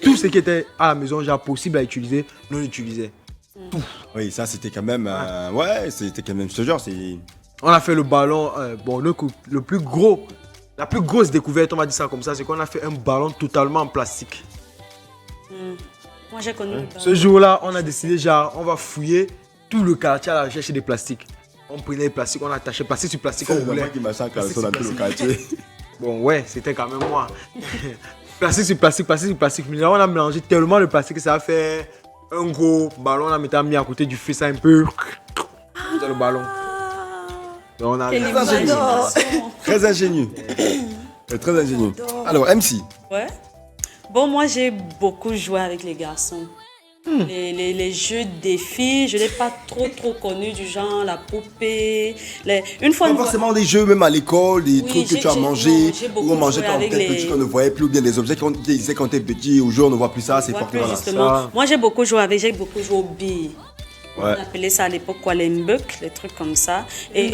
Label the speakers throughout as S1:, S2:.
S1: Tout ce qui était à la maison, genre possible à utiliser, nous l'utilisait.
S2: Oui, ça c'était quand même. Ouais, c'était quand même ce genre.
S1: On a fait le ballon. Bon, le plus gros, la plus grosse découverte, on va dire ça comme ça, c'est qu'on a fait un ballon totalement en plastique.
S3: Moi, j'ai connu le ballon.
S1: Ce jour-là, on a décidé, genre, on va fouiller tout le quartier à la recherche des plastiques. On prenait les plastiques, on attachait plastique sur plastique, on
S2: C'est
S1: voulait.
S2: moi qui massacre dans tout le quartier.
S1: Bon, ouais, c'était quand même moi. Plastique sur plastique, plastique sur plastique. Mais là, on a mélangé tellement de plastique que ça a fait un gros ballon. On a mis à côté du feu, ça un peu. Dans le ballon. Donc, on a
S3: Quelle
S2: Très ingénieux.
S3: imagination.
S2: Très ingénieux. Très ingénieux. Alors, MC.
S3: Ouais. Bon, moi, j'ai beaucoup joué avec les garçons. Les jeux de défis, je n'ai pas trop connu du genre la poupée. Une fois,
S2: Pas forcément des jeux, même à l'école, des
S3: Oui,
S2: trucs que tu as
S3: j'ai
S2: mangé,
S3: beaucoup
S2: ou on mangeait
S3: joué
S2: quand on
S3: avec
S2: était petit, qu'on ne voyait plus, ou bien des objets qu'on disait quand on était petit, aujourd'hui on ne voit plus ça, c'est
S3: vois
S2: fort.
S3: plus
S2: Voilà.
S3: justement.
S1: ça.
S3: Moi, j'ai beaucoup joué aux billes. On
S2: Ouais.
S3: appelait ça à l'époque quoi, les mbuck, les trucs comme ça. Et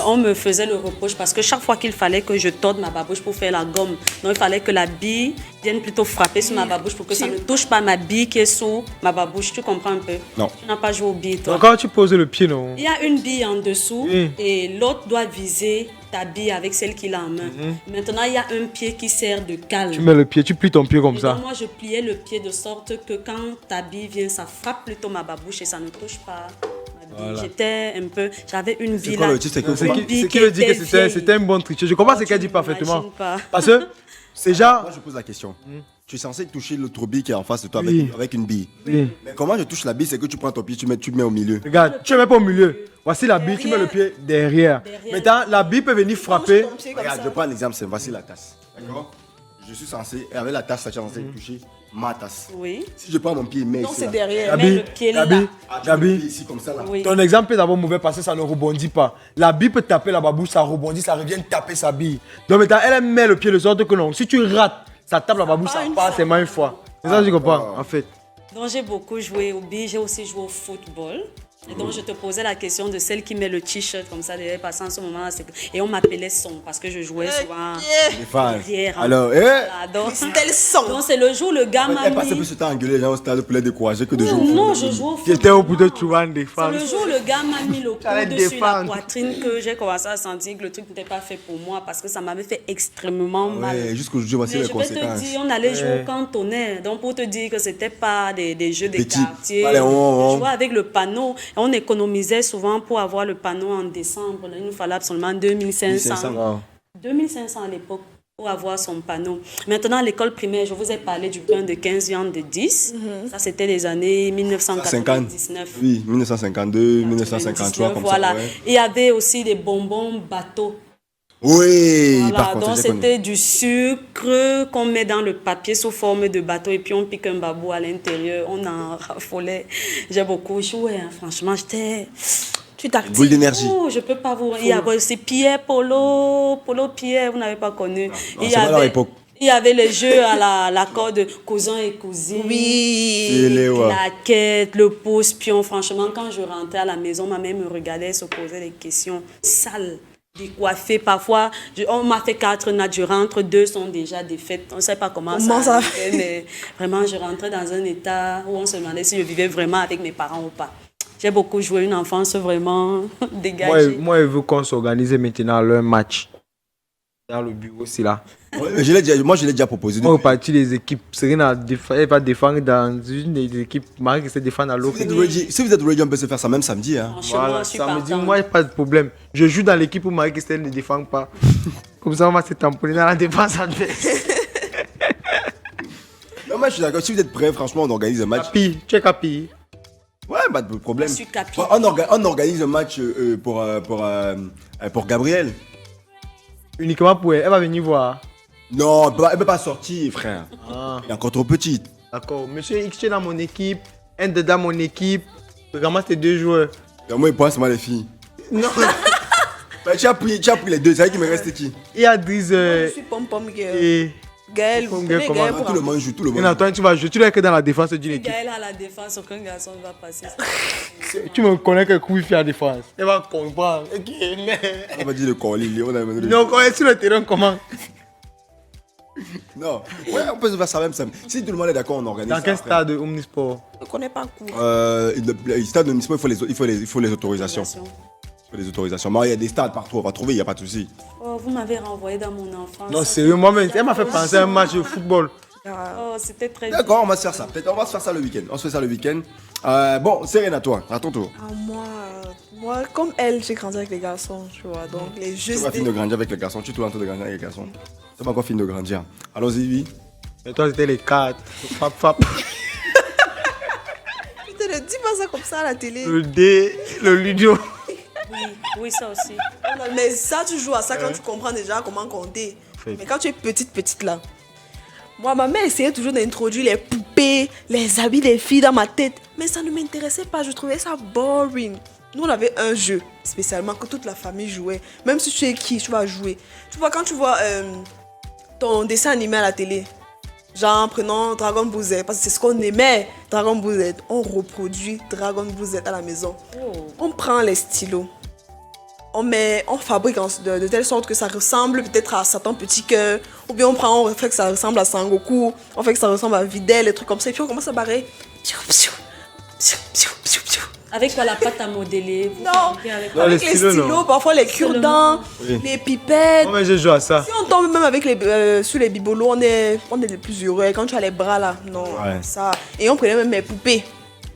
S3: on me faisait le reproche parce que chaque fois qu'il fallait que je torde ma babouche pour faire la gomme, donc il fallait que la bille vienne plutôt frapper sur ma babouche pour que ça ne touche pas ma bille qui est sous ma babouche. Tu comprends un peu?
S2: Non.
S3: Tu n'as pas joué aux billes, toi.
S1: Donc, quand tu poses le pied, non.
S3: Il y a une bille en dessous
S1: Oui.
S3: et l'autre doit viser ta bille avec celle qu'il a en main. Maintenant, il y a un pied qui sert de cale.
S1: Tu mets le pied, tu plies ton pied comme
S3: Et
S1: ça.
S3: donc, moi, je pliais le pied de sorte que quand ta bille vient, ça frappe plutôt ma babouche et ça ne touche pas ma bille.
S1: Voilà.
S3: J'étais un peu... J'avais une bille
S2: quoi
S3: là.
S2: le titre, c'est quoi,
S1: C'est
S2: Une
S1: qui veut dire que c'était un bon tricheur. Je comprends ce qu'elle dit parfaitement. Parce que c'est genre.
S2: Moi je pose la question. Tu es censé toucher l'autre bille qui est en face de toi
S1: Oui.
S2: avec une bille.
S1: Oui.
S2: Mais comment je touche la bille, c'est que tu prends ton pied, tu mets au milieu.
S1: Regarde, tu ne mets pas au milieu. Voici la bille, tu mets le pied derrière. Maintenant, la bille peut venir frapper.
S2: Regarde, je prends un exemple, voici la tasse. D'accord. Je suis censé, et avec la tasse, je suis censé toucher ma tasse.
S3: Oui.
S2: Si je prends mon pied, mais
S4: Non,
S2: ici,
S4: c'est
S2: là.
S4: derrière.
S3: Mets le pied là.
S2: Ah, tu mets le
S1: Gabi,
S2: pied ici comme ça là.
S3: Oui.
S1: ton exemple est d'abord mauvais parce que ça ne rebondit pas. La bille peut taper la babouche, ça rebondit, ça revient taper sa bille. Donc maintenant, elle met le pied de sorte que non. Si tu rates, ça tape la babouche, ça passe seulement une fois. C'est ça que je comprends, en fait.
S3: Donc, j'ai beaucoup joué au billes, j'ai aussi joué au football. Et donc, je te posais la question de celle qui met le t-shirt comme ça, derrière, passant en ce moment-là. Et on m'appelait son parce que je jouais souvent
S2: Les fans.
S3: derrière.
S2: Alors,
S3: Voilà, donc,
S4: C'était le son.
S3: donc, c'est le jour où le gars m'a
S2: elle passe un peu
S3: mis...
S2: ce temps à engueuler les gens au stade pour les décourager que de jouer au foot.
S3: Non, je joue au football.
S1: J'étais au bout de trouver des
S3: C'est
S1: fans.
S3: le jour où le gars m'a mis le
S1: J'allais
S3: coude sur la
S1: défendre.
S3: poitrine que j'ai commencé à sentir que le truc n'était pas fait pour moi parce que ça m'avait fait extrêmement mal.
S2: Ouais, jusqu'aujourd'hui, voici
S3: Mais
S2: les
S3: je vais te
S2: conséquences.
S3: dire, on allait jouer au cantonais. Donc, pour te dire que c'était pas des jeux des
S2: Petit.
S3: quartiers.
S2: Pas les
S3: On jouait avec le panneau. Et on économisait souvent pour avoir le panneau en décembre. Là, il nous fallait absolument 2500.
S2: 1500.
S3: 2500 à l'époque pour avoir son panneau. Maintenant, à l'école primaire, je vous ai parlé du pain de 15 viandes de 10. Ça, c'était les années 1999.
S2: Oui, 1952, 1953, comme
S3: voilà.
S2: ça. Ouais.
S3: Il y avait aussi des bonbons bateaux.
S2: Oui,
S3: Voilà,
S2: par contre,
S3: donc
S2: j'ai connu.
S3: c'était du sucre qu'on met dans le papier sous forme de bateau et puis on pique un babou à l'intérieur. On en raffolait. J'ai beaucoup joué, hein. Franchement, j'étais...
S4: Tu t'actives.
S2: Boule d'énergie.
S3: Oh, je peux pas vous... Il y avait aussi Pierre Polo Pierre, vous n'avez pas connu. Il y
S2: c'est pas leur
S3: avait...
S2: époque.
S3: Il y avait les jeux à la corde cousin et cousine.
S2: C'est
S4: Oui.
S2: les- ouais.
S3: La quête, le pouce-pion. Franchement, quand je rentrais à la maison, ma mère me regardait, elle se posait des questions sales, décoiffées. Parfois, on m'a fait 4 nattes, je rentre, 2 sont déjà défaites. On ne sait pas comment ça arrivait, mais vraiment, je rentrais dans un état où on se demandait si je vivais vraiment avec mes parents ou pas. J'ai beaucoup joué une enfance vraiment dégagée.
S1: Moi, je veux qu'on s'organise maintenant leur match. Dans le bureau, c'est là.
S2: Moi, je l'ai déjà proposé.
S1: On
S2: depuis.
S1: repartit les équipes. Serine elle va défendre dans une des équipes. Marie qui se défend à l'autre.
S2: Si vous êtes ready, on peut se faire ça même samedi. Hein.
S3: Franchement,
S1: Voilà,
S3: je suis
S1: ça me dit,
S3: partante.
S1: moi, pas de problème. Je joue dans l'équipe où Marie-Christelle ne défend pas. Comme ça, on va se tamponner dans la défense adverse.
S2: Non, moi, je suis d'accord. Si vous êtes prêts, franchement, on organise un match.
S1: Capi, tu es Capi.
S2: Ouais, pas de problème.
S3: Je suis Capi.
S2: Bon, on organise un match pour Gabriel.
S1: Uniquement pour elle. Elle va venir voir.
S2: Non, elle peut pas sortir, frère.
S1: Ah,
S2: Elle est encore trop petite.
S1: d'accord. Monsieur X, tu es dans mon équipe. Un de dans mon équipe. Ramasse tes 2 joueurs.
S2: Et moi, il passe mal les filles.
S1: Non.
S2: Bah, tu as pris les deux. C'est vrai qu'il me reste qui?
S1: Il y a Driz
S4: Je suis pom-pom girl.
S1: et...
S4: Gaël, vous
S1: Pom-pom
S4: connaissez
S1: girl, comment-
S4: Gaël
S2: Tout le monde joue, tout le
S1: Et
S2: monde.
S1: Nathan, tu vas jouer. Tu n'es que dans la défense d'une équipe.
S3: Gaël à la défense, aucun garçon ne va passer.
S1: Tu me connais que coup il fait la défense. Elle va comprendre. Ok, mais...
S2: On va dire le collier. On a
S1: Non, quand elle est sur le terrain, comment?
S2: Non, ouais, on peut se faire ça même simple. Si tout le monde est d'accord, on organise.
S1: Dans
S2: ça
S1: quel
S2: après.
S1: stade Omnisport?
S4: Je ne connais pas cours.
S2: Le stade de Omnisport, il faut les autorisations. Il faut les autorisations. Mais il y a des stades partout, on va trouver, il n'y a pas de souci.
S3: Oh, vous m'avez renvoyé dans mon enfance.
S1: Non, sérieux, moi-même, elle m'a fait penser à un match de football.
S3: Oh, c'était très
S2: D'accord, on va se faire ça. Peut-être on va se faire ça le week-end. On se fait ça le week-end. Bon, Serena, toi, à ton tour.
S4: Ah, moi, comme elle, j'ai grandi avec les garçons, tu vois. Donc, les jeux.
S2: Tu vas finir de grandir avec les garçons. Tu es toujours en train de grandir avec les garçons. Tu vas encore finir de grandir. Allons-y, oui.
S1: Et toi, c'était les 4. Fap.
S4: Putain, ne dis pas ça comme ça à la télé.
S1: Le D, le Ludo.
S3: Oui, ça aussi.
S4: Non, mais ça, tu joues à ça quand tu comprends déjà comment compter.
S1: Fait.
S4: Mais quand tu es petite là. Moi, ma mère essayait toujours d'introduire les poupées, les habits des filles dans ma tête. Mais ça ne m'intéressait pas, je trouvais ça boring. Nous, on avait un jeu spécialement que toute la famille jouait. Même si tu es qui, tu vas jouer. Tu vois, quand tu vois ton dessin animé à la télé, genre prenons Dragon Ball Z, parce que c'est ce qu'on aimait, Dragon Ball Z, on reproduit Dragon Ball Z à la maison. On prend les stylos. On fabrique de telle sorte que ça ressemble peut-être à Satan Petit Cœur. Ou bien on fait que ça ressemble à Sangoku. On fait que ça ressemble à Videl, des trucs comme ça. Et puis on commence à barrer.
S3: Avec quoi la pâte à modeler vous
S4: Non,
S3: fabriquez avec
S1: Non,
S4: avec
S1: les
S4: les
S1: stylos,
S4: stylos,
S1: non.
S4: parfois les cure-dents,
S2: Oui.
S4: les pipettes.
S1: Moi, j'ai joué à ça.
S4: Si on tombe même avec sur les bibelots, on est les plus heureux. Quand tu as les bras là, non,
S2: Ouais.
S4: ça. Et on prenait même mes poupées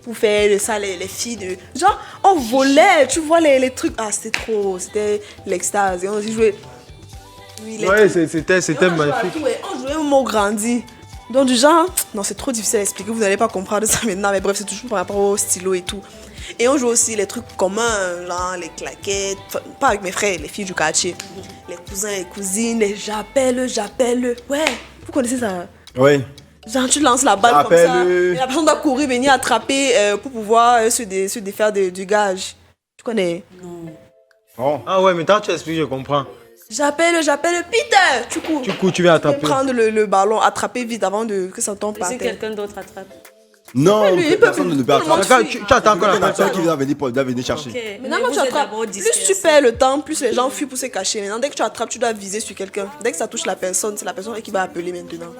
S4: pour faire de ça, les filles de. Genre, on volait, tu vois les trucs. Ah, c'était l'extase. Et on s'y jouait. Oui,
S1: Ouais,
S4: trucs.
S1: c'était
S4: Et on jouait à
S1: magnifique.
S4: tout, et on jouait même au grandi. Donc, du genre, non, c'est trop difficile à expliquer. Vous n'allez pas comprendre ça maintenant. Mais bref, c'est toujours par rapport au stylo et tout. Et on joue aussi les trucs communs, là, les claquettes. Enfin, pas avec mes frères, les filles du quartier. Les cousins et cousines, les j'appelle. Ouais, vous connaissez ça?
S2: Oui.
S4: Genre, tu lances la balle comme ça.
S2: J'appelle.
S4: Et la personne doit courir, venir attraper pour pouvoir se défaire du gage. Tu connais?
S2: Bon.
S1: Ah ouais, mais tant que tu expliques, je comprends.
S4: J'appelle Peter. Tu cours.
S1: Du coup, tu viens
S4: Tu peux
S1: attraper.
S4: prendre le ballon, attraper vite avant que ça tombe
S3: Et
S4: par
S3: si
S4: terre.
S3: quelqu'un d'autre attrape.
S2: Non,
S4: lui, il peut
S2: personne
S4: plus.
S2: ne peut
S4: Tout le monde
S2: attraper.
S1: Tu attends encore la
S2: Il y a
S1: personne.
S2: personne qui doit venir chercher.
S3: Ok.
S4: Maintenant,
S3: Mais
S4: quand
S3: vous
S4: tu
S3: êtes
S4: attrapes,
S3: d'abord
S4: plus tu
S3: dispersés.
S4: perds le temps, plus les gens fuient pour se cacher. Maintenant, dès que tu attrapes, tu dois viser sur quelqu'un. Dès que ça touche la personne, c'est la personne qui va appeler maintenant.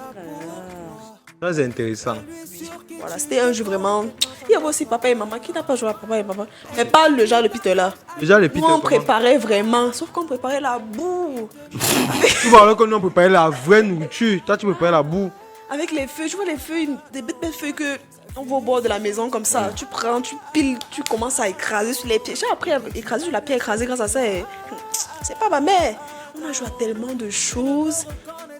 S1: Ça, c'est intéressant.
S4: Voilà, c'était un jeu vraiment. Il y avait aussi papa et maman. Qui n'a pas joué à papa et maman? Mais pas le genre de Peter là.
S1: Déjà, les
S4: Nous,
S1: Peter.
S4: on
S1: comment-
S4: préparait vraiment. Sauf qu'on préparait la boue.
S1: Tu vois, alors que nous, on préparait la vraie nourriture. Toi, tu préparais la boue.
S4: Avec les feuilles, tu vois les feuilles, des bêtes feuilles que on voit au bord de la maison comme ça. Tu prends, tu piles, tu commences à écraser sur les pieds. J'ai appris à écraser sur la pierre écrasée grâce à ça. C'est pas ma mère. On a joué à tellement de choses.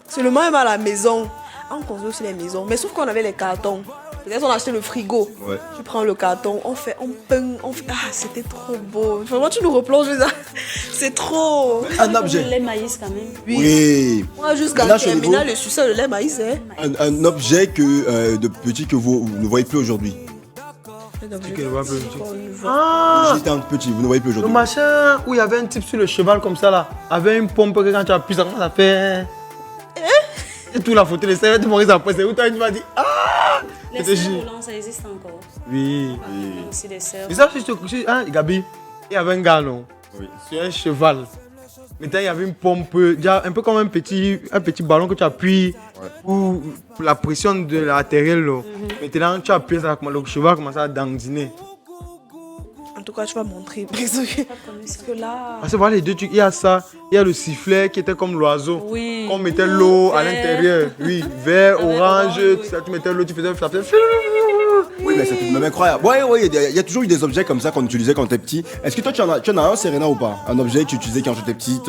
S4: Seulement même à la maison. On construit aussi les maisons. Mais sauf qu'on avait les cartons. Peut-être on a acheté le frigo.
S2: Ouais.
S4: Tu prends le carton, on peint, Ah, c'était trop beau. Vraiment, tu nous replonges là. C'est trop.
S2: Un
S3: Le
S2: objet.
S3: lait maïs quand même.
S2: Oui.
S4: Moi, jusqu'à
S2: Là, chez
S4: terminal,
S2: vous-
S4: le suceur, le lait maïs, hein.
S2: Un objet de petit que vous ne voyez plus aujourd'hui.
S1: Tu ne vois plus. Ah,
S2: Juste un petit, vous ne voyez plus
S1: le
S2: aujourd'hui.
S1: machin où il y avait un type sur le cheval comme ça là. Avec une pompe que quand tu appuies, ça commence à faire. Et tout la photo, les serviettes, Maurice après, c'est où toi, tu m'as dit. Ah!
S3: Les
S1: C'était
S3: serres
S1: juste-
S3: roulants, ça existe encore.
S1: Oui.
S3: Il y a aussi des serres.
S1: Et ça, hein, Gabi, il y avait un gars, non?
S2: Oui.
S1: Sur un cheval. Maintenant, il y avait une pompe, déjà, un peu comme un petit ballon que tu appuies pour la pression de l'artérielle. Là. Maintenant, tu appuies, le cheval commence à dandiner.
S4: En tout cas, tu vas montrer. Parce que là.
S1: Parce que voilà les deux trucs, il y a ça, il y a le sifflet qui était comme l'oiseau.
S3: Oui.
S1: On mettait l'eau à
S3: Vert.
S1: l'intérieur. Oui, vert,
S3: Avec
S1: orange,
S3: orange,
S1: tout
S3: oui.
S1: ça, tu mettais l'eau, tu faisais ça.
S2: Oui, mais c'était même incroyable. Ouais, il y a toujours eu des objets comme ça qu'on utilisait quand t'es petit. Est-ce que toi, tu en as un, Serena, ou pas? Un objet que tu utilisais quand tu étais petite,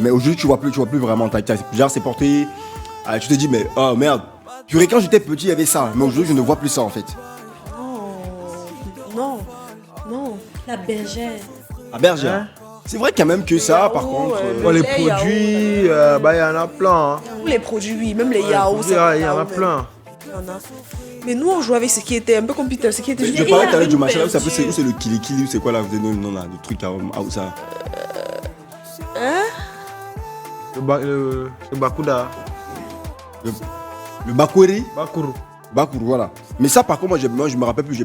S2: mais aujourd'hui, tu vois plus vraiment. Genre, c'est porté. Tu te dis, mais oh merde. Purée, quand j'étais petit, il y avait ça. Mais aujourd'hui, je ne vois plus ça en fait.
S4: Non.
S3: La bergère.
S2: À Bergère.
S1: Hein?
S2: C'est vrai qu'il y a même que ça, par
S4: yaourts,
S2: contre.
S1: Bon, les
S4: lait,
S1: produits, bah, il y en a plein. Hein.
S4: Tous les produits, oui. Même les
S1: Ouais,
S4: yaourts.
S1: il y en a plein.
S4: Il y en a. Mais nous, on jouait avec ce qui était un peu comme Peter. Ce qui était
S2: Je
S4: juste.
S2: parlais tout à l'heure
S3: une
S2: du machin là, où
S3: perdu.
S2: c'est le kili, c'est quoi là? Vous donnez le nom là, le truc à où ça?
S4: Hein?
S1: Le Bakuda.
S2: Le Bakweri?
S1: Bakuru.
S2: Bakour, voilà. Mais ça, par contre, moi je me rappelle plus.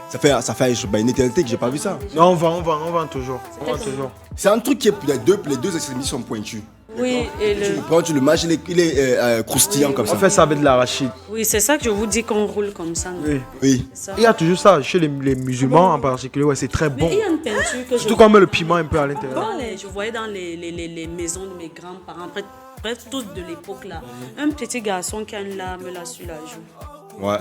S2: Ça fait une éternité que j'ai pas vu ça.
S1: Non, on vend toujours. On vend toujours.
S2: C'est un truc qui est les deux extrémités sont pointus.
S3: Oui, et
S2: Tu le prends, tu le manges, il est croustillant comme
S1: On
S2: ça.
S1: fait ça avec de l'arachide.
S3: Oui, c'est ça que je vous dis qu'on roule comme ça. non?
S1: Oui.
S2: Oui.
S3: C'est ça.
S1: Il y a toujours ça chez les musulmans en particulier. Ouais, c'est très
S3: Mais
S1: bon.
S3: il y a une peinture que je
S1: Surtout quand on met le piment un peu à l'intérieur.
S3: je voyais dans les maisons de mes grands-parents, presque tous de l'époque là. Un petit garçon qui a une larme là sur la joue.
S2: Ouais.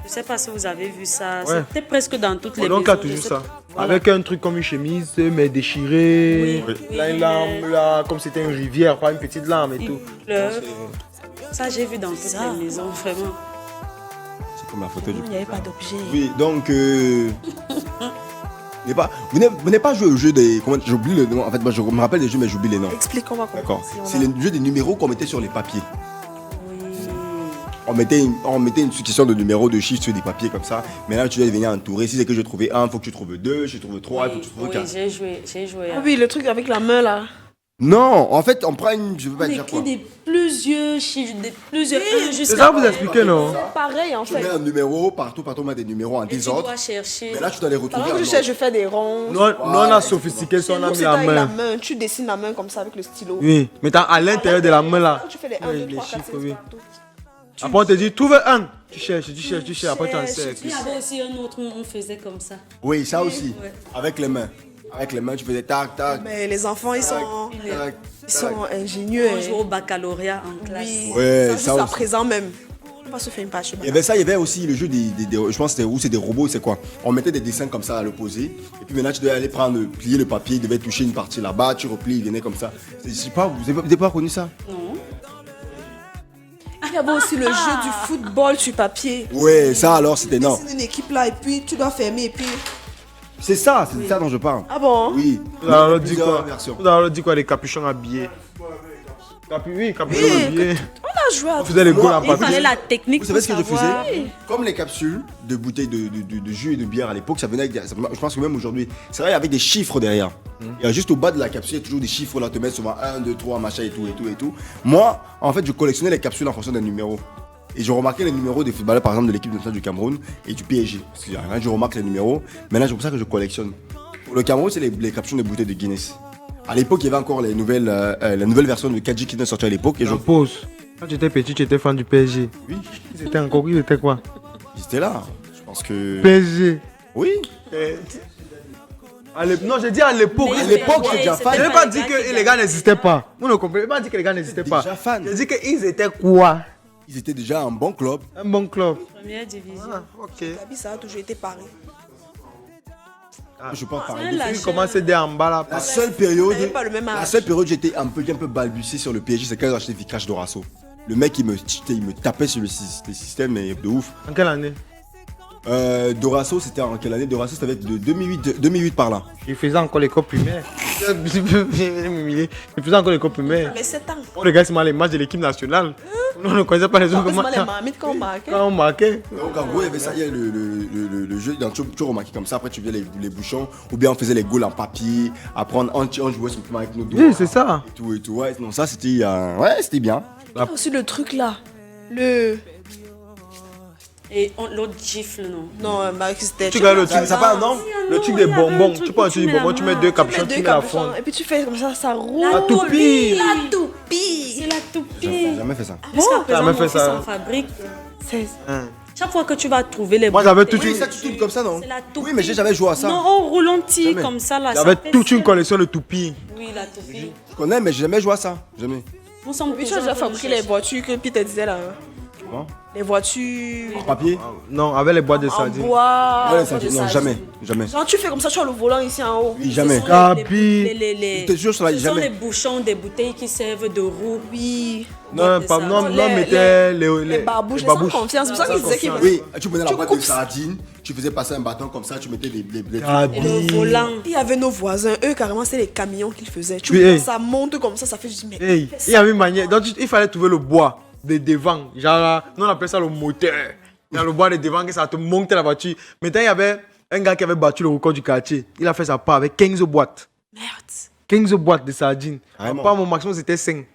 S3: Je sais pas si vous avez vu ça.
S1: Ouais.
S3: C'était presque dans toutes les
S1: Donc, il y
S3: maisons.
S1: a toujours
S3: je sais
S1: ça.
S3: pas. Voilà.
S1: Avec un truc comme une chemise, mais déchirée.
S3: Oui,
S1: Là, une larme, là, comme c'était une rivière, pas une petite larme et
S3: Il
S1: tout.
S3: pleure. Ça, j'ai vu dans toutes les maisons, vraiment.
S2: C'est comme la photo du.
S4: Il n'y avait pas d'objet.
S2: Oui, donc. Vous n'avez pas joué au jeu des. Comment j'oublie le nom. En fait, moi, je me rappelle des jeux, mais j'oublie les noms.
S4: Explique-moi comment.
S2: D'accord.
S4: si on
S2: C'est
S4: a-
S2: le jeu des numéros qu'on mettait sur les papiers.
S3: Oui.
S2: On mettait une succession de numéros de chiffres sur des papiers comme ça. Mais là, tu dois venir entourer. Si c'est que je trouvais un, il faut que tu trouves deux. Si je trouve trois, il faut que tu trouves
S3: Oui,
S2: quatre.
S3: j'ai joué.
S4: Ah oui, le truc avec la main là.
S2: Non, en fait, on prend une. Je veux pas
S3: On
S2: dire
S3: écrit
S2: quoi.
S3: des plusieurs chiffres, des plusieurs un
S1: C'est
S3: jusqu'à.
S1: ça que vous expliquez, non?
S4: Pareil en
S2: Tu
S4: fait.
S2: mets un numéro, partout, on met des numéros en
S3: Et tu
S2: désordre.
S3: dois chercher.
S2: Mais là, tu dois les retrouver
S4: Pendant que
S2: en
S4: je cherche,
S2: ordre.
S4: je fais des ronds.
S1: Nous, on a sophistiqué ça, on a
S4: Nous,
S1: mis
S4: c'est
S1: la
S4: avec la
S1: main.
S4: main. Tu dessines la main comme ça avec le stylo.
S1: Oui, mais à l'intérieur de la main là.
S4: Tu fais les 1,
S1: Oui,
S4: 2,
S1: les
S4: 3, 4,
S1: chiffres,
S4: 5
S1: oui.
S4: partout.
S1: Après, on te dit, trouve un. Tu cherches, après tu en sais.
S3: Il y avait aussi un autre où on faisait comme ça.
S2: Oui, ça aussi.
S3: Ouais.
S2: Avec les mains. Avec les mains, tu faisais tac, tac.
S4: Mais les enfants, ils sont ingénieux.
S3: On
S4: hein.
S3: joue au baccalauréat en classe.
S4: Oui,
S2: Ouais,
S4: ça,
S2: ça
S4: juste à
S2: aussi.
S4: présent même. On va se faire une page.
S2: Il y avait ça, il y avait aussi le jeu je pense que c'était où c'est des robots, c'est quoi. On mettait des dessins comme ça à l'opposé. Et puis maintenant, tu devais aller plier le papier, il devait toucher une partie là-bas, tu replies, il venait comme ça. Je sais pas, vous n'avez pas connu ça?
S3: Non.
S4: Il y avait aussi le jeu du football sur papier.
S2: Ouais, ça alors, c'était non.
S4: C'est une équipe là et puis tu dois fermer et puis.
S2: C'est ça dont je parle.
S4: Ah bon?
S2: Oui.
S1: Vous avez dit
S2: Plusieurs
S1: quoi?
S2: versions.
S1: Vous avez dit quoi? Des capuchons habillés. Oui, capuchons
S4: Oui,
S1: habillés.
S4: On a joué à
S1: On faisait les goals en
S3: Il fallait
S1: papier.
S3: la technique
S2: Vous savez ce que je
S3: pour savoir.
S2: faisais? Comme les capsules de bouteilles de jus et de bière à l'époque, ça venait avec je pense que même aujourd'hui, c'est vrai avec des chiffres derrière. Et juste au bas de la capsule, il y a toujours des chiffres là, te mettre souvent 1, 2, 3, machin et tout. Moi, en fait, je collectionnais les capsules en fonction des numéros. Et je remarquais les numéros des footballeurs, par exemple, de l'équipe nationale du Cameroun et du PSG. Parce que rien, je remarque les numéros. Maintenant, c'est pour ça que je collectionne. Pour le Cameroun, c'est les capsules de bouteilles de Guinness. À l'époque, il y avait encore la nouvelle version de Kadji qui était sortie à l'époque. Et
S1: Je pose. Quand tu étais petit, tu étais fan du PSG.
S2: oui,
S1: Ils étaient encore, ils étaient quoi?
S2: ils étaient là. Je pense que.
S1: PSG.
S2: Oui.
S1: Non, j'ai dit à l'époque.
S3: Mais
S2: À l'époque,
S3: ouais,
S2: j'étais déjà fan.
S1: Je n'ai
S3: c'était
S1: pas
S3: les
S1: dit
S3: gars
S1: que
S3: qui
S1: les gars n'existaient pas. Vous ne comprenez pas dit que les gars n'existaient pas.
S2: Déjà fan.
S1: J'ai dit qu'ils étaient quoi?
S2: Ils étaient déjà un bon club.
S1: Un bon club.
S3: Première division.
S1: Ah, ok.
S4: Gabi, ça a toujours été pareil.
S2: Je pense par
S3: C'est
S2: exemple.
S3: la
S1: Ils commençaient dès en bas là.
S2: La seule période,
S4: n'avait pas le même âge.
S2: la seule période où j'étais un peu balbutié sur le PSG, c'est quand j'ai acheté Vikash Dorasso. Le mec, il me tapait sur le système, mais de ouf.
S1: En quelle année?
S2: Dorasso, c'était en quelle année? Dorasso, ça va être de 2008 par là.
S1: Il faisait encore l'école primaire. Il faisait encore l'école primaire.
S4: Mais 7 ans.
S1: On regarde seulement les matchs de l'équipe nationale. Nous, on ne connaissait pas les autres
S4: Heureusement,
S1: matchs.
S4: les marmites qu'on marquait.
S1: Quand on marquait.
S2: Donc en gros, il y avait ça, il y a le jeu, donc, tu remarquais comme ça, après tu faisais les bouchons, ou bien on faisait les goals en papier, après on jouait simplement avec nos doigts.
S1: Oui, c'est ça.
S2: Et tout, ouais, non, ça c'était, ouais, c'était bien.
S4: Il y a aussi le truc là. Le.
S3: Et l'autre gifle, non.
S4: Non, bah, c'était.
S1: Tu regardes le
S2: Ça
S1: truc.
S2: n'a pas un nom?
S1: Le truc
S3: Non,
S1: des
S3: il y avait un
S1: bonbons.
S3: truc
S1: Tu prends un
S3: où
S1: truc
S3: tu
S1: de
S3: mets
S1: bonbons,
S3: la
S1: tu mets
S3: main.
S1: deux
S4: Tu
S1: capuchons,
S4: mets
S1: tu
S4: deux
S1: mets la
S4: capuchons
S1: fonte.
S4: et puis tu fais comme ça roule.
S1: La toupie.
S4: La toupie.
S3: C'est la
S2: J'ai
S3: toupie.
S2: jamais fait ça.
S3: Jusqu'à
S1: T'as
S3: présent,
S1: jamais
S3: mon
S1: fait
S3: fils
S1: ça.
S3: en fabrique.
S4: C'est.
S3: Chaque fois que tu vas trouver les
S1: Moi, j'avais toute
S2: Oui,
S1: une,
S2: ça tu tournes comme ça, non?
S3: C'est la toupie.
S2: Oui, mais j'ai jamais joué à ça.
S3: Non, on roule, on tire
S2: Jamais.
S3: comme ça là.
S1: j'avais
S3: ça fait
S1: toute une
S3: seul.
S1: collection de toupies.
S3: Oui, la toupie.
S2: Je connais, mais j'ai jamais joué à ça. Jamais.
S3: Nous sommes
S4: Puis tu
S3: toujours
S4: as déjà
S3: en train de
S4: fabriqué les
S3: chercher.
S4: voitures que Peter disait là.
S2: Comment?
S4: Les voitures.
S2: En papier?
S1: Non, avec les boîtes de
S4: En
S1: sardines.
S4: bois.
S2: Ouais,
S4: en
S2: ça,
S4: bois de
S2: non,
S4: sardine.
S2: jamais. Jamais.
S4: Genre tu fais comme ça, tu as le volant ici en haut.
S2: Oui, jamais.
S3: Ce sont
S1: Capi.
S2: J'étais sûr sur la
S3: ce sont les
S2: jamais.
S3: bouchons des bouteilles qui servent de roue.
S4: Oui.
S1: Non,
S3: Boîte de
S1: pas, non,
S3: sardines.
S1: non, mettez les
S4: babouches, les sans confiance. C'est pour ça qu'ils disaient qu'ils
S2: Oui, tu prenais la
S4: Tu
S2: boîte
S4: coupes
S2: de
S4: ça.
S2: sardines, tu faisais passer un bâton comme ça, tu mettais des
S3: Et le
S1: Capi.
S3: volant.
S4: Il y avait nos voisins, eux carrément c'est les camions qu'ils faisaient. Tu
S1: Oui,
S4: vois,
S1: hey.
S4: ça monte comme ça fait juste mais.
S1: Hey, il y avait une manière. Donc, il fallait trouver le bois de devant. Genre, nous on appelle ça le moteur. Il y a le bois de devant que ça te monte la voiture. Maintenant, il y avait un gars qui avait battu le record du quartier. Il a fait sa part avec 15 boîtes.
S4: Merde.
S1: 15 boîtes de sardines.
S2: Vraiment?
S1: Pas mon maximum, c'était 5.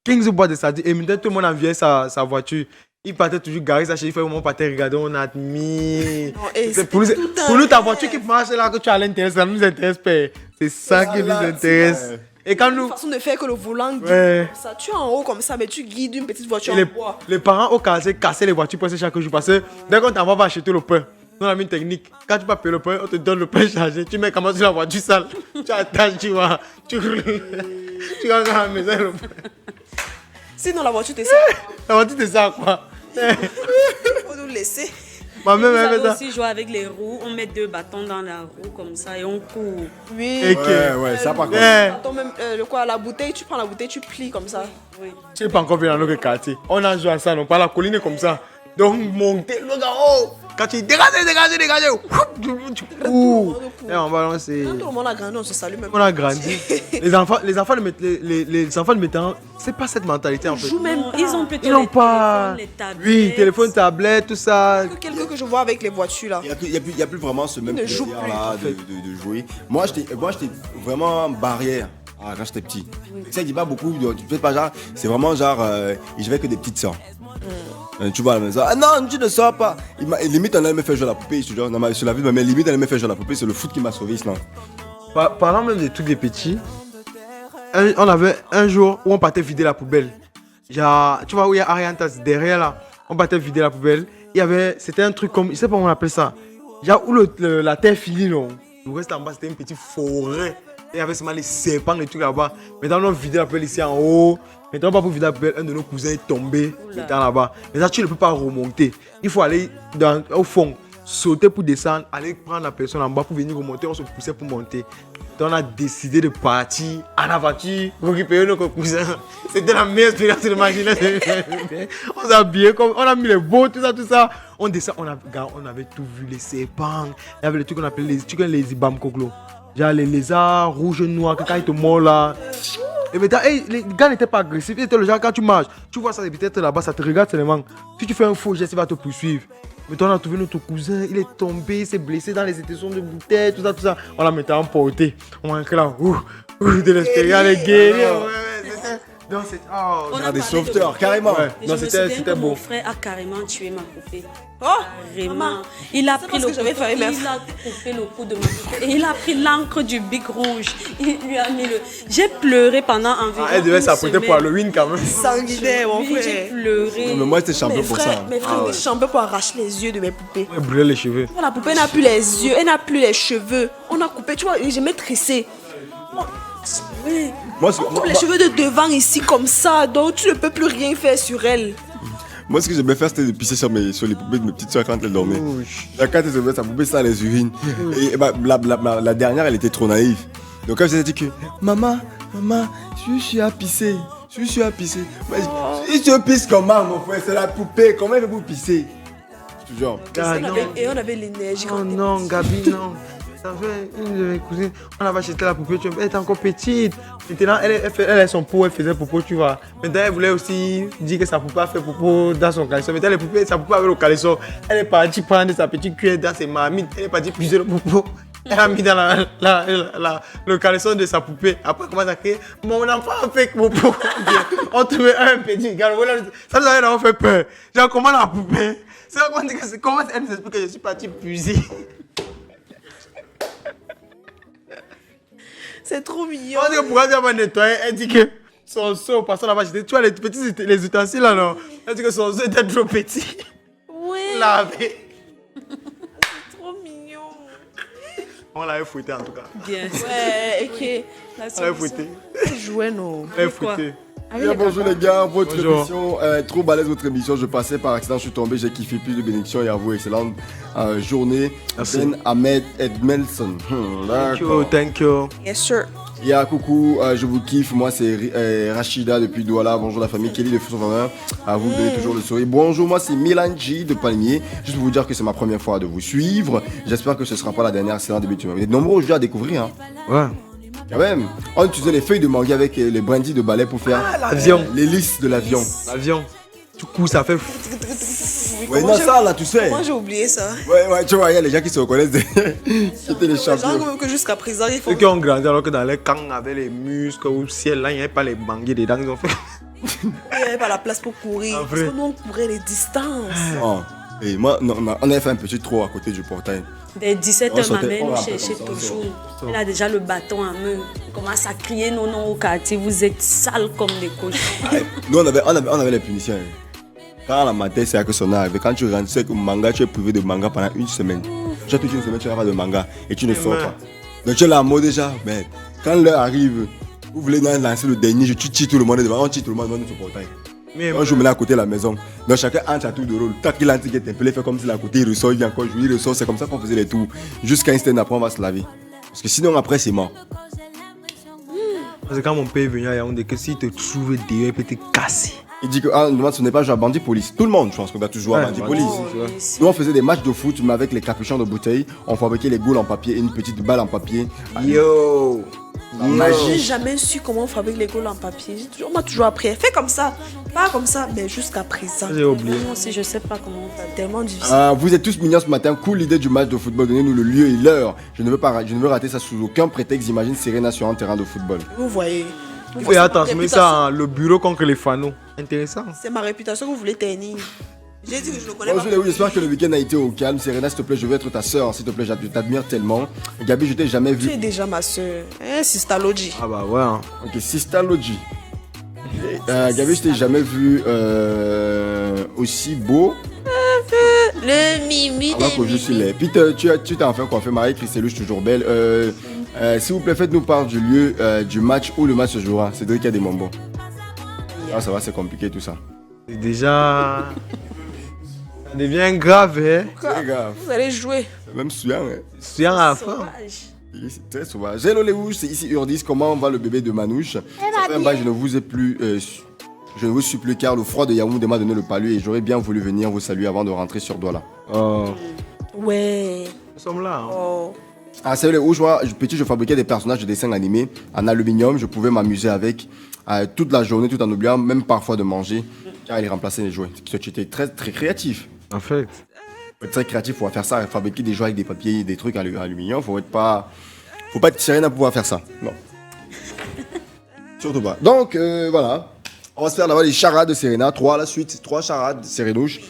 S1: 15 boîtes de sardines. Et maintenant, tout le monde enviait sa voiture. Il partait toujours garer sa chérie, il fait moment partait regarder, on admire.
S4: Non, et
S1: C'est pour nous,
S4: tout un
S1: pour nous, ta
S4: rêve.
S1: voiture qui marche là, que tu as à l'intérieur, ça nous intéresse pas. C'est ça qui nous
S2: Voilà,
S1: intéresse.
S2: c'est
S1: Et quand
S4: Une
S1: nous,
S4: façon de faire que le volant guide
S1: Ouais.
S4: comme ça. Tu es en haut comme ça, mais tu guides une petite voiture
S1: les,
S4: en bois.
S1: les parents au quartier cassaient les voitures presque chaque jour parce que dès qu'on t'envoie va acheter le pain, nous on a mis une technique. Quand tu vas payer le pain, on te donne le pain chargé. Tu mets comment sur la voiture sale. Tu attaches, tu vois. Tu rentres à la maison. Le pain.
S4: Sinon, la voiture te sert.
S1: La voiture, c'est ça quoi.
S4: Il faut nous laisser.
S1: Ma mère
S3: Vous
S1: elle
S3: savez
S1: fait ça.
S3: aussi jouer avec les roues. On met 2 bâtons dans la roue comme ça et on court.
S4: Oui.
S1: Et
S2: Ouais, ça par contre.
S4: Attends, même, le quoi, la bouteille, tu prends la bouteille, tu plies comme ça.
S3: Oui.
S1: Tu n'es pas encore venu dans notre quartier. On a joué à ça, non pas la colline comme ça. Donc monter, le gars, oh. Quand tu dégagez, tu cours. Et en ballon, c'est.
S4: Quand tout le monde a grandi, on se salue même.
S1: On a grandi. Les enfants de maintenant, c'est pas cette mentalité en fait.
S4: Joue même
S3: Non,
S4: pas.
S3: ils ont plutôt
S1: Ils n'ont
S3: les
S1: pas.
S3: téléphones, les tablettes.
S1: Oui, téléphone, tablette, tout ça.
S4: Quelqu'un que je vois avec les voitures là.
S2: Il n'y a plus vraiment ce même
S4: ne joue
S2: plaisir
S4: plus,
S2: là de jouer. Moi, j'étais vraiment barrière quand j'étais petit. Tu sais, il dit pas beaucoup, tu fais pas genre, c'est vraiment genre, je vais que des petites sœurs. Tu vois, elle me dit, ah non, tu ne sors pas. Limite, elle me fait jouer à la poupée, je te jure. Non, sur la vie de ma mère, limite, elle me fait jouer à la poupée, c'est le foot qui m'a sauvé, sinon.
S1: Parlant même des trucs des petits, on avait un jour où on partait vider la poubelle. Genre, tu vois où il y a Ariantas derrière là, on partait vider la poubelle. C'était un truc comme, je sais pas comment on appelle ça. Genre où la terre finie, non. Le reste en bas, c'était une petite forêt. Et il y avait seulement les serpents, les trucs là-bas. Maintenant, on vide la poubelle ici en haut. Maintenant, pas pour vider la poubelle, un de nos cousins est tombé étant là-bas. Maintenant, tu ne peux pas remonter. Il faut aller au fond, sauter pour descendre, aller prendre la personne en bas pour venir remonter. On se poussait pour monter. Donc, on a décidé de partir en aventure pour récupérer nos cousins. C'était la meilleure expérience de ma jeunesse. On s'est habillé comme, on a mis les beaux, tout ça. On descend, on avait tout vu, les serpents. Il y avait les trucs qu'on appelait les ibam koklo. Genre les lézards rouges, noirs, quand ils te mordent là. Et maintenant, les gars n'étaient pas agressifs. Ils étaient le genre, quand tu marches, tu vois ça, peut-être là-bas, ça te regarde seulement. Si tu fais un faux geste, il va te poursuivre. Mais toi, on a trouvé notre cousin, il est tombé, il s'est blessé dans les étations de bouteilles, tout ça. On l'a mis en portée. On a écrit là, de l'expérience, les guerriers. Non, c'est. Oh,
S3: On a
S2: des
S3: parlé
S2: sauveteurs,
S3: de-
S2: carrément.
S1: Ouais.
S3: Et
S1: Non,
S3: je me
S1: c'était
S3: souviens que
S1: beau.
S3: mon frère a carrément tué ma poupée.
S4: Oh,
S3: Vraiment.
S4: maman.
S3: Il a
S4: C'est
S3: pris
S4: parce
S3: le
S4: que j'avais
S3: couteau,
S4: failli
S3: il a coupé le cou de ma poupée et il a pris l'encre du bic rouge. Il lui a mis le. J'ai pleuré pendant environ.
S1: Elle devait
S3: une
S1: s'apprêter pour
S3: semaine.
S1: Halloween quand même.
S4: sanguinaire, mon
S3: Oui, j'ai
S4: frère.
S3: pleuré.
S2: Mais moi, j'étais champion
S4: Mes
S2: pour
S4: frères,
S2: ça.
S4: mes frères étaient champions pour arracher les yeux de mes poupées.
S1: Elle brûlait les cheveux.
S4: La poupée n'a plus les yeux, elle n'a plus les cheveux. On a coupé, tu vois, et j'ai mis tressé.
S3: Oui.
S2: Moi,
S4: On coupe les cheveux de devant ici comme ça, donc tu ne peux plus rien faire sur elle.
S2: moi, ce que j'aimais faire, c'était de pisser sur les poupées de mes petites soeurs quand elles dormaient. Quand elles se mettaient, sa poupée, ça les urines. Et la dernière, elle était trop naïve. Donc, elle s'est dit que, maman, je suis à pisser. Je suis à pisser. Mais, si tu pisses comment, mon frère, c'est la poupée. Comment elle veut vous pisser? Je te jure.
S1: Ah,
S4: Et
S1: non.
S4: on avait l'énergie quand
S1: Oh
S4: on était
S1: non, Gabi, non. Ça fait une de mes cousines, on avait acheté la poupée, elle était encore petite. Maintenant, elle a son pot, elle faisait popo, tu vois. Maintenant, elle voulait aussi dire que sa poupée a fait popo dans son caleçon. Maintenant, sa poupée avait le caleçon. Elle est partie prendre sa petite cuillère dans ses marmites. Elle est partie puiser le popo. Elle a mis dans le caleçon de sa poupée. Après, comment ça crier? Mon enfant a fait popo. On trouvait un petit gars. Ça nous avait vraiment fait peur. Genre, comment la poupée? C'est là qu'on dit que comment elle nous explique que je suis parti puiser.
S4: C'est trop mignon.
S1: On dit que pourquoi elle va nettoyer, elle dit que son seau, passant là-bas, tu vois les petits les ustensiles là, non? Elle dit que son seau était trop petit.
S4: Ouais,
S1: Lavé.
S4: trop mignon.
S1: On l'avait fouetté en tout cas.
S3: Bien.
S4: Ouais, ok.
S1: On l'avait fouetté.
S4: Jouer, non.
S1: On l'avait
S3: Quoi?
S1: fouetté.
S2: Bien, bonjour les gars, votre
S1: Bonjour.
S2: émission, trop balèze votre émission, je passais par accident, je suis tombé, j'ai kiffé, plus de bénédictions et à vous, excellente journée.
S1: Merci.
S2: Ben Ahmed Edmelson.
S1: Thank you, thank you.
S4: Yes, sir.
S2: Ya coucou, je vous kiffe, moi c'est Rachida depuis Douala, bonjour la famille, Kelly de Fusson à vous donner toujours le sourire. Bonjour, moi c'est Milanji de Palmier, juste pour vous dire que c'est ma première fois de vous suivre, j'espère que ce sera pas la dernière, c'est un début de semaine. Vous êtes nombreux aujourd'hui à découvrir, hein.
S1: Ouais.
S2: Quand même, on utilisait les feuilles de mangue avec les brindilles de balai pour faire
S1: l'avion.
S2: l'hélice de l'avion.
S1: L'avion. Du coup, ça fait.
S2: Ouais, non, ça là, tu sais.
S4: Moi, j'ai oublié ça.
S2: Ouais, tu vois, il y a les gens qui se reconnaissent, c'était les
S4: Les gens
S2: champions.
S4: même que jusqu'à présent, ils font.
S1: Ceux qui ont grandi alors que dans les camps avec les muscles au ciel, là, il n'y avait pas les banguets dedans, ils ont fait.
S4: Il n'y avait pas la place pour courir.
S1: En
S4: Parce
S1: vrai.
S4: que nous, on courait les distances.
S2: Oh. Et moi, non, on avait fait un petit trou à côté du portail.
S3: Dès 17
S2: On
S3: h, ma
S2: sautait,
S3: mère
S2: on
S3: nous
S2: rappelle
S3: cherchait
S2: comme ça, on
S3: toujours. Elle a déjà le bâton en main. Elle commence à crier non, non au quartier. Vous êtes sales comme des cochons.
S2: Nous, on avait les punitions. Quand la matin, c'est à que son arrivé. Quand tu rentres, c'est que manga, tu es privé de manga pendant une semaine. Tu as toute une semaine, tu n'as pas de manga et tu ne sors pas. Donc tu es là en mode déjà, mais quand l'heure arrive, vous voulez lancer le dernier, je tue tout le monde devant, on tue tout le monde devant notre portail.
S1: Mais
S2: On joue maintenant à côté de la maison. Donc chacun entre à tour de rôle. Tant qu'il entre, il est appelé, fait comme s'il est à côté, il ressort, il vient encore jouer, il ressort. C'est comme ça qu'on faisait les tours. Jusqu'à un instant après, on va se laver. Parce que sinon, après, c'est mort.
S1: parce que quand mon père est venu à Yaoundé, que s'il te trouve dehors, il peut te casser.
S2: Il dit que ce n'est pas jouer à bandit police. Tout le monde, je pense qu'on doit toujours jouer à
S1: Ouais,
S2: bandit
S1: ouais.
S2: police.
S3: Oh,
S2: Nous, on faisait des matchs de foot, mais avec les capuchons de bouteilles. On fabriquait les goules en papier et une petite balle en papier.
S1: Yo!
S2: La
S4: J'ai
S2: magie.
S4: jamais su comment on fabrique les gaules en papier. On m'a toujours appris. Fais comme ça. Pas comme ça, mais jusqu'à présent.
S1: J'ai oublié.
S3: Moi aussi, je sais pas comment on fait.
S4: Tellement difficile.
S2: Vous êtes tous mignons ce matin. Cool idée du match de football. Donnez-nous le lieu et l'heure. Je ne veux rater ça sous aucun prétexte. J'imagine Serena sur un terrain de football.
S4: Vous voyez. Vous
S1: Et
S4: voyez,
S1: attends,
S4: c'est
S1: je
S4: ma
S1: mets ça, le bureau contre les fanaux. Intéressant.
S4: C'est ma réputation que vous voulez ternir. J'ai dit que je ne connais
S2: Bonjour
S4: pas.
S2: les oui, j'espère que le week-end a été au calme. Serena, s'il te plaît, je veux être ta soeur. S'il te plaît, je t'admire tellement. Gabi, je t'ai jamais
S4: Tu
S2: vu.
S4: es déjà ma soeur. Sister Logi.
S1: Ah bah ouais. Hein.
S2: Ok, Sister Logi. Gabi, je t'ai jamais vu aussi beau.
S4: Le mimi
S2: Alors que je suis laid. Puis tu t'es enfin coiffé, Marie-Christelouche, toujours belle. S'il vous plaît, faites-nous part du lieu du match où le match se jouera. C'est Cédric a des bonbons. Ah, ça va, c'est compliqué tout ça.
S1: C'est déjà. Ça devient grave, hein.
S2: C'est grave.
S4: Vous allez jouer.
S2: C'est même souillant, hein.
S1: C'est à la fin.
S3: Sauvage.
S2: C'est très sauvage. Hello les Wouches, c'est ici Urdis. Comment va le bébé de Manouche? Ça fait un bail, je ne vous ai plus. Je ne vous suis plus car le froid de Yaoundé m'a donné le palu et j'aurais bien voulu venir vous saluer avant de rentrer sur Douala.
S1: Oh.
S4: Ouais.
S1: Nous sommes là. Hein.
S4: Oh.
S2: Ah, c'est les Wouches, moi, petit, je fabriquais des personnages de dessins animés en aluminium. Je pouvais m'amuser avec toute la journée, tout en oubliant même parfois de manger car il remplaçait les jouets. C'était très, très créatif.
S1: En fait.
S2: Faut être très créatif pour faire ça, fabriquer des jouets avec des papiers, des trucs en aluminium. Faut pas être Serena pour pouvoir faire ça. Non. Surtout pas. Donc voilà. On va se faire là-bas les charades de Serena. 3 à la suite. 3 charades Serenouche.